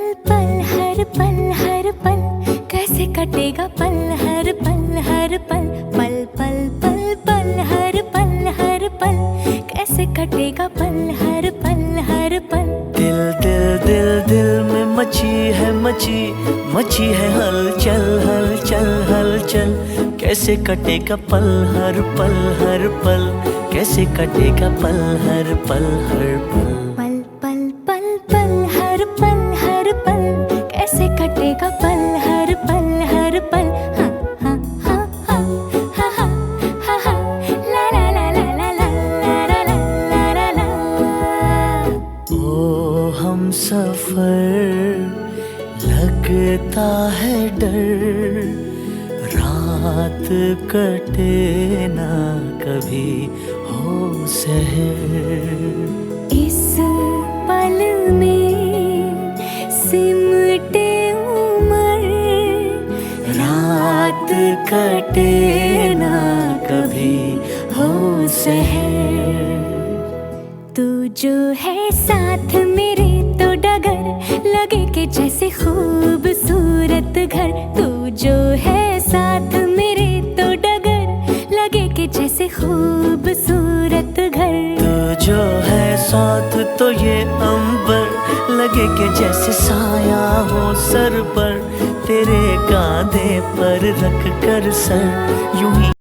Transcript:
हर पल कैसे कटेगा पल हर पल पल पल पल पल हर पल कैसे कटेगा पल हर पल। दिल दिल दिल दिल में मची है हलचल कैसे कटेगा पल हर पल कैसे कटेगा पल हर पल। पल पल पल पल हर पल कैसे कटेगा पल हर पल हाँ हाँ हाँ हाँ हाँ हाँ हाँ हाँ ला ला ला ला ला ला ला ला ला ला। ओ हम सफर लगता है डर रात कटे ना कभी हो सहर। इस पल में सिमटे उम्र रात कटे ना कभी हो सहर। तू जो है साथ मेरे तो डगर लगे कि जैसे खूबसूरत घर। तू जो है साथ मेरे तो डगर लगे कि जैसे खूबसूरत घर। तू जो है साथ तो ये अंबर लगे कि जैसे साया हो सर पर तेरे कांधे पर रख कर सर यूं ही